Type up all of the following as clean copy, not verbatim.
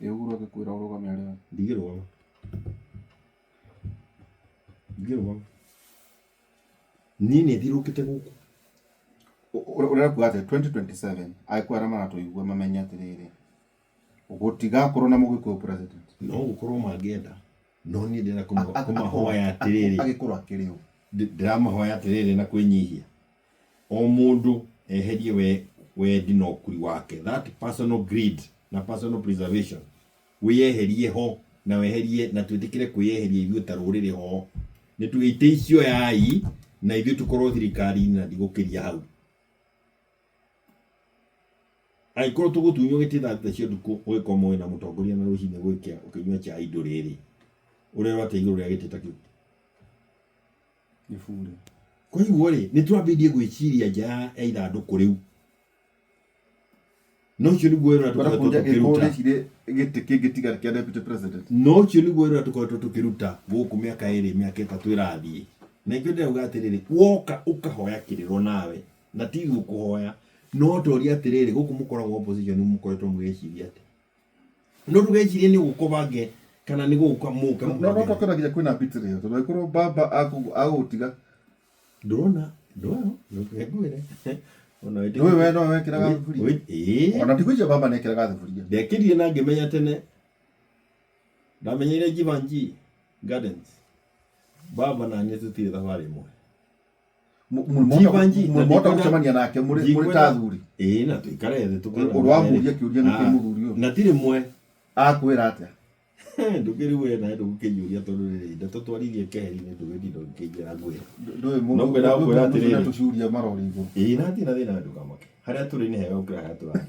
Uhuru agikwira urugame ari ndigirwa nini thirukite guku urera kuate 2027 aikwara marato igwa mamenya atiriri ugutiga korona mugikuo president no gukorwo mangienda no ni ndira kumahoya atiriri agikorwo akiriu ndiramahoya atiriri na kwinyihia o mundu eherie wendi no kuri wake, that personal greed na personal preservation wiyeherie ho na weherie na twithikire kwiyeheria ithuĩ ta rũrĩrĩ ho nĩ twĩte icio yai na ithuĩ tukorwo thirikari na ndigũkĩria hau aikorwo tũgũtunywo gĩtĩ cio ndukũ ũgĩkorwo mũĩ na mũtongoria na rũcinĩ gwĩkĩa ũkĩnyua chai ndũrĩrĩ ũrĩa rwate igũrũ rĩa gĩtĩ ta kĩu gĩbure. Kwa hivyo rĩ nĩ twambĩrĩrie gwĩciria nja ya ithandũkũ rĩu no cio nĩguo wĩra tũkoretwo tũkĩruta gĩtĩ kĩngĩtigara kĩa deputy president no cio nĩguo wĩra tũkoretwo tũkĩruta gũkũ mĩaka ĩrĩ mĩaka ĩtatũ ĩrathiĩ na ithuĩ ndĩrauga atĩrĩrĩ woka ũkahoya kĩrĩro nawe na ti gũkũhoya no toria atĩrĩrĩ gũkũ mũkoragwo opposition mũkoretwo mũgĩciria atĩ no ndũgecirie nĩ gũkobange kana nĩ gũka mũka no tokeragia kwĩna bitirĩ tondũ aikorwo baba agũtiga ndona ngwĩre no wekĩraga thuburia ona ndigwĩciria baba nĩekĩraga thuburia ndekĩrire na ngĩmenya tene ndamenyeire Jivanji Gardens baba na niĩ tũtirĩ thabarĩ ĩmwe Jivanji mota gũcemania nake mũrĩ ta thuri na tũikare thĩ ũrwamũria kĩũria nĩkĩ mũthuri ũyũ na tirĩ mwe akwĩra atĩa ndũkĩrĩu na ndũgũkĩnyũria tondũ rĩrĩ ndatũtwarithie keheri-inĩ ndũgĩthiĩ ndũgĩkĩingira ngwĩra ndũĩ mũndũ tũcuria marori igũrũ na thina ndũkamake harĩa tũrĩ nĩ hega gũkĩra harĩa tũrathiĩ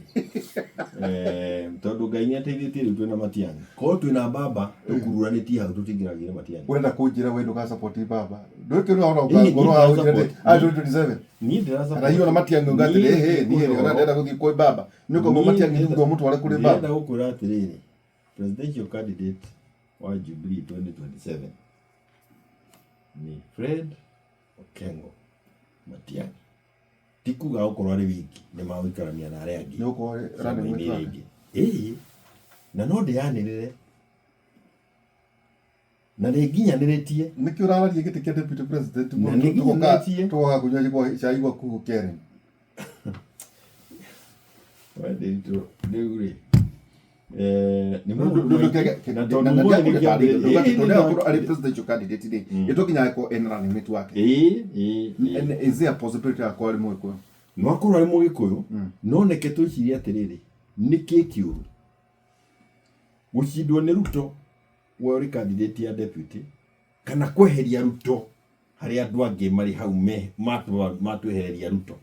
tondũ Ngai nĩateithĩtie rĩu twĩna Matiang'i korwo twĩna baba tũkururanĩtie hau tũtingĩragire Matiang'i ũrenda kũnjĩra we ndũgasupport baba ndũkĩrĩ ona ngoro wa ũnjĩre 2027 niĩ ndĩrasupport na hiyo na Matiang'i ũgatĩrĩ niĩ ndĩrenda gũthiĩ kwa baba nĩ ũkomba Matiang'i nĩguo mũtware kũrĩ baba ndĩrenda gũkwĩra atĩrĩrĩ presidential candidate wa Jubilee 2027 ni Fred Okengo Matiang'i tikuga ũkorwo arĩ wiki nĩ magũikarania na arĩa angĩ nĩ ũkorwo running mate na no ndĩyanĩrĩre na nĩnginyanĩrĩtie nĩkĩ ũrararia gĩtĩ kĩa deputy president na nĩnginyanĩrĩtie tũgoka kũnyua cai gwa kugo Karen rĩu rĩ nĩ presidential candidate rĩ ĩtũkinya ko en running mate wake is there a possibility ya kwa Mũgĩkũyũ no akorwo arĩ Mũgĩkũyũ no neke twĩcirie atĩrĩrĩ nĩkĩ kĩũru gũcindwo nĩ Ruto we ũrĩ candidate ya deputy kana kweheria Ruto harĩa andũ angĩ marĩ hau matwehereria Ruto